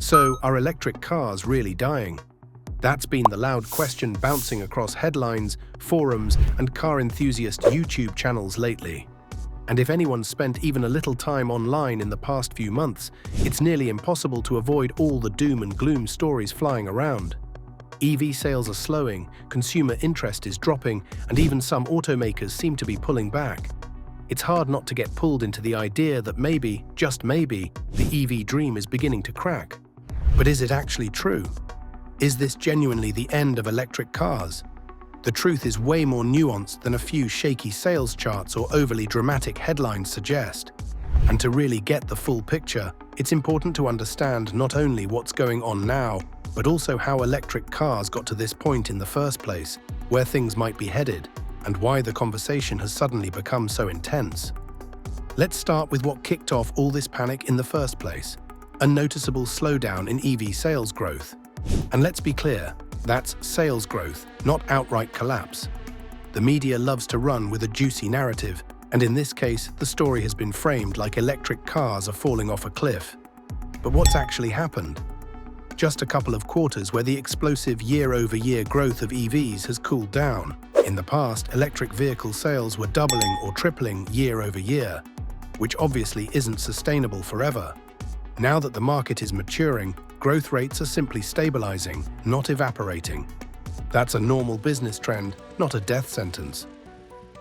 So, are electric cars really dying? That's been the loud question bouncing across headlines, forums, and car enthusiast YouTube channels lately. And if anyone's spent even a little time online in the past few months, it's nearly impossible to avoid all the doom and gloom stories flying around. EV sales are slowing, consumer interest is dropping, and even some automakers seem to be pulling back. It's hard not to get pulled into the idea that maybe, just maybe, the EV dream is beginning to crack. But is it actually true? Is this genuinely the end of electric cars? The truth is way more nuanced than a few shaky sales charts or overly dramatic headlines suggest. And to really get the full picture, it's important to understand not only what's going on now, but also how electric cars got to this point in the first place, where things might be headed, and why the conversation has suddenly become so intense. Let's start with what kicked off all this panic in the first place: a noticeable slowdown in EV sales growth. And let's be clear, that's sales growth, not outright collapse. The media loves to run with a juicy narrative, and in this case, the story has been framed like electric cars are falling off a cliff. But what's actually happened? Just a couple of quarters where the explosive year-over-year growth of EVs has cooled down. In the past, electric vehicle sales were doubling or tripling year over year, which obviously isn't sustainable forever. Now that the market is maturing, growth rates are simply stabilizing, not evaporating. That's a normal business trend, not a death sentence.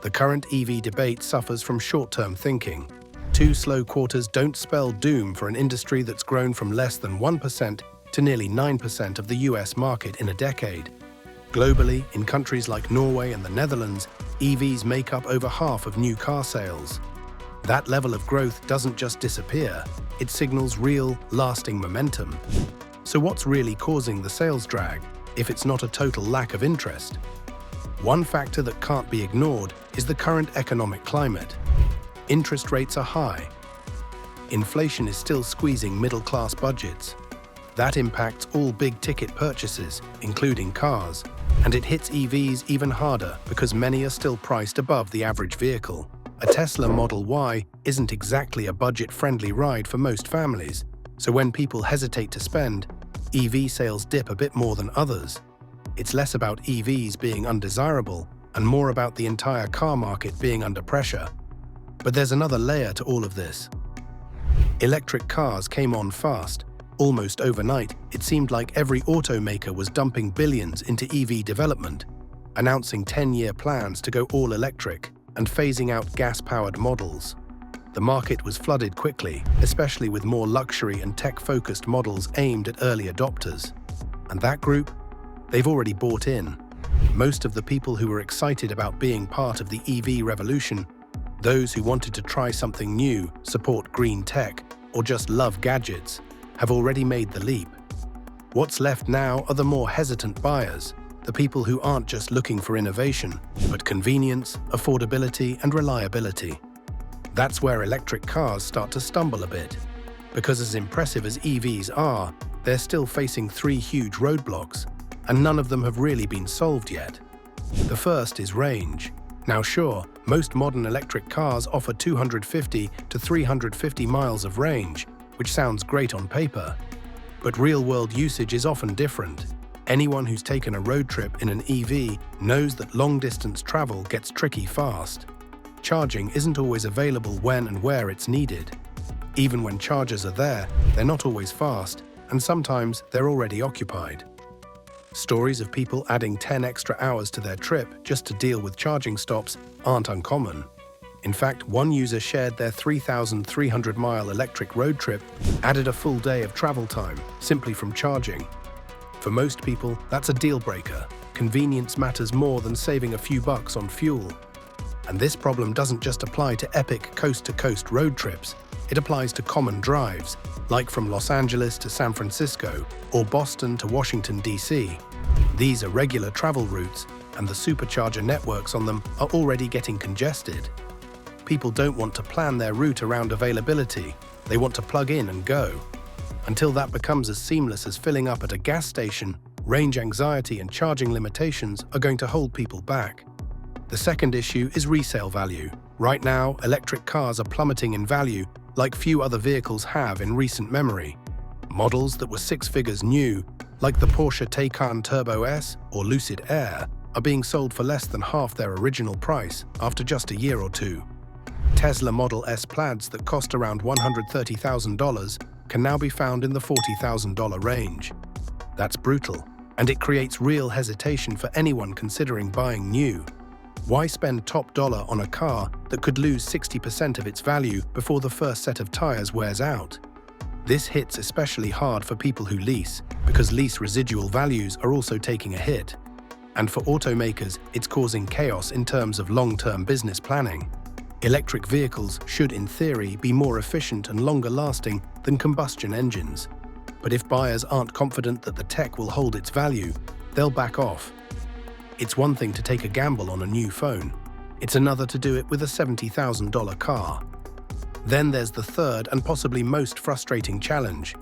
The current EV debate suffers from short-term thinking. 2 slow quarters don't spell doom for an industry that's grown from less than 1% to nearly 9% of the US market in a decade. Globally, in countries like Norway and the Netherlands, EVs make up over half of new car sales. That level of growth doesn't just disappear, it signals real, lasting momentum. So what's really causing the sales drag, if it's not a total lack of interest? One factor that can't be ignored is the current economic climate. Interest rates are high. Inflation is still squeezing middle-class budgets. That impacts all big-ticket purchases, including cars, and it hits EVs even harder because many are still priced above the average vehicle. A Tesla Model Y isn't exactly a budget-friendly ride for most families, so when people hesitate to spend, EV sales dip a bit more than others. It's less about EVs being undesirable and more about the entire car market being under pressure. But there's another layer to all of this. Electric cars came on fast. Almost overnight, it seemed like every automaker was dumping billions into EV development, announcing 10-year plans to go all electric and phasing out gas-powered models. The market was flooded quickly, especially with more luxury and tech-focused models aimed at early adopters. And that group? They've already bought in. Most of the people who were excited about being part of the EV revolution, those who wanted to try something new, support green tech, or just love gadgets, have already made the leap. What's left now are the more hesitant buyers, the people who aren't just looking for innovation, but convenience, affordability, and reliability. That's where electric cars start to stumble a bit. Because as impressive as EVs are, they're still facing 3 huge roadblocks, and none of them have really been solved yet. The first is range. Now sure, most modern electric cars offer 250 to 350 miles of range, which sounds great on paper. But real-world usage is often different. Anyone who's taken a road trip in an EV knows that long-distance travel gets tricky fast. Charging isn't always available when and where it's needed. Even when chargers are there, they're not always fast, and sometimes they're already occupied. Stories of people adding 10 extra hours to their trip just to deal with charging stops aren't uncommon. In fact, one user shared their 3,300-mile electric road trip added a full day of travel time simply from charging. For most people, that's a deal-breaker. Convenience matters more than saving a few bucks on fuel. And this problem doesn't just apply to epic coast-to-coast road trips. It applies to common drives, like from Los Angeles to San Francisco or Boston to Washington, D.C. These are regular travel routes, and the supercharger networks on them are already getting congested. People don't want to plan their route around availability. They want to plug in and go. Until that becomes as seamless as filling up at a gas station, range anxiety and charging limitations are going to hold people back. The second issue is resale value. Right now, electric cars are plummeting in value like few other vehicles have in recent memory. Models that were six figures new, like the Porsche Taycan Turbo S or Lucid Air, are being sold for less than half their original price after just a year or two. Tesla Model S Plaids that cost around $130,000 can now be found in the $40,000 range. That's brutal, and it creates real hesitation for anyone considering buying new. Why spend top dollar on a car that could lose 60% of its value before the first set of tires wears out? This hits especially hard for people who lease, because lease residual values are also taking a hit. And for automakers, it's causing chaos in terms of long-term business planning. Electric vehicles should, in theory, be more efficient and longer-lasting than combustion engines. But if buyers aren't confident that the tech will hold its value, they'll back off. It's one thing to take a gamble on a new phone. It's another to do it with a $70,000 car. Then there's the third and possibly most frustrating challenge: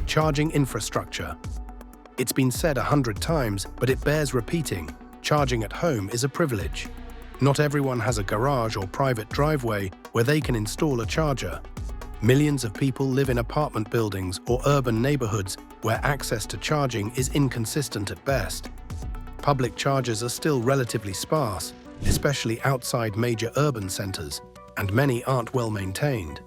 charging infrastructure. It's been said 100 times, but it bears repeating. Charging at home is a privilege. Not everyone has a garage or private driveway where they can install a charger. Millions of people live in apartment buildings or urban neighborhoods where access to charging is inconsistent at best. Public chargers are still relatively sparse, especially outside major urban centers, and many aren't well maintained.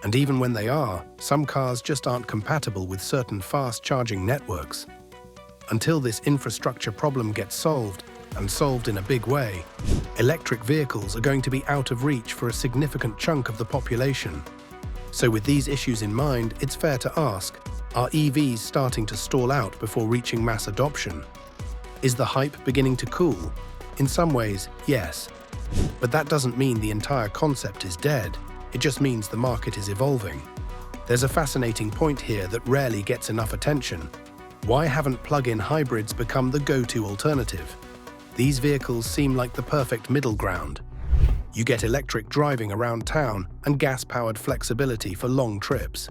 And even when they are, some cars just aren't compatible with certain fast charging networks. Until this infrastructure problem gets solved, and solved in a big way, electric vehicles are going to be out of reach for a significant chunk of the population. So with these issues in mind, it's fair to ask, are EVs starting to stall out before reaching mass adoption? Is the hype beginning to cool? In some ways, yes. But that doesn't mean the entire concept is dead. It just means the market is evolving. There's a fascinating point here that rarely gets enough attention. Why haven't plug-in hybrids become the go-to alternative? These vehicles seem like the perfect middle ground. You get electric driving around town and gas-powered flexibility for long trips.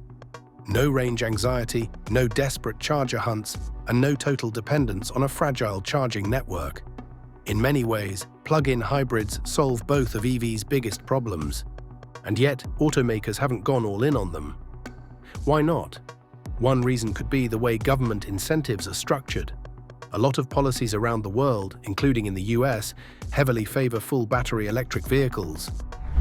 No range anxiety, no desperate charger hunts, and no total dependence on a fragile charging network. In many ways, plug-in hybrids solve both of EV's biggest problems. And yet, automakers haven't gone all in on them. Why not? One reason could be the way government incentives are structured. A lot of policies around the world, including in the US, heavily favor full battery electric vehicles.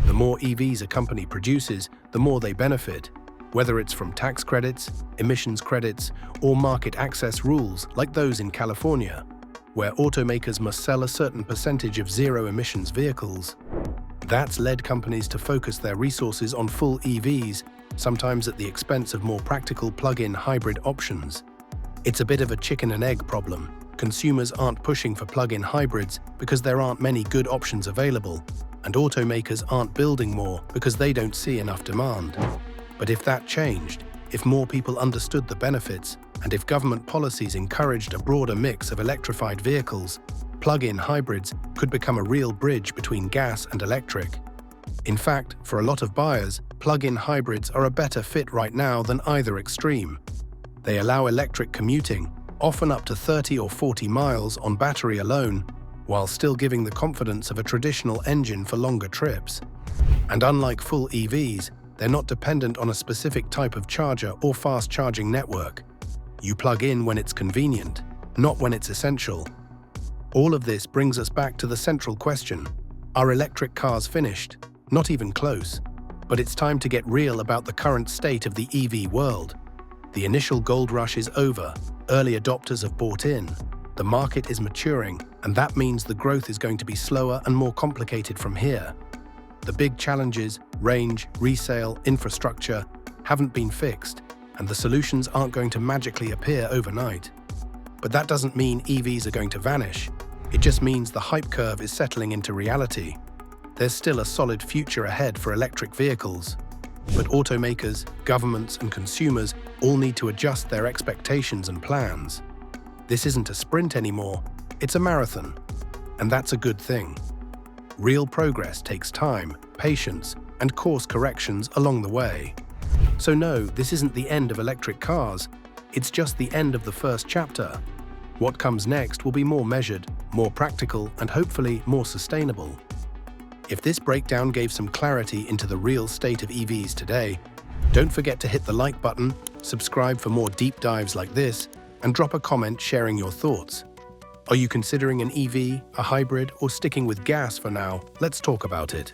The more EVs a company produces, the more they benefit, whether it's from tax credits, emissions credits, or market access rules like those in California, where automakers must sell a certain percentage of zero-emissions vehicles. That's led companies to focus their resources on full EVs, sometimes at the expense of more practical plug-in hybrid options. It's a bit of a chicken and egg problem. Consumers aren't pushing for plug-in hybrids because there aren't many good options available, and automakers aren't building more because they don't see enough demand. But if that changed, if more people understood the benefits, and if government policies encouraged a broader mix of electrified vehicles, plug-in hybrids could become a real bridge between gas and electric. In fact, for a lot of buyers, plug-in hybrids are a better fit right now than either extreme. They allow electric commuting, often up to 30 or 40 miles on battery alone, while still giving the confidence of a traditional engine for longer trips. And unlike full EVs, they're not dependent on a specific type of charger or fast charging network. You plug in when it's convenient, not when it's essential. All of this brings us back to the central question: are electric cars finished? Not even close. But it's time to get real about the current state of the EV world. The initial gold rush is over, early adopters have bought in, the market is maturing, and that means the growth is going to be slower and more complicated from here. The big challenges, range, resale, infrastructure, haven't been fixed, and the solutions aren't going to magically appear overnight. But that doesn't mean EVs are going to vanish. It just means the hype curve is settling into reality. There's still a solid future ahead for electric vehicles. But automakers, governments, and consumers all need to adjust their expectations and plans. This isn't a sprint anymore, it's a marathon. And that's a good thing. Real progress takes time, patience, and course corrections along the way. So no, this isn't the end of electric cars. It's just the end of the first chapter. What comes next will be more measured, more practical, and hopefully more sustainable. If this breakdown gave some clarity into the real state of EVs today, don't forget to hit the like button subscribe for more deep dives like this, and drop a comment sharing your thoughts. Are you considering an EV, a hybrid, or sticking with gas for now? Let's talk about it.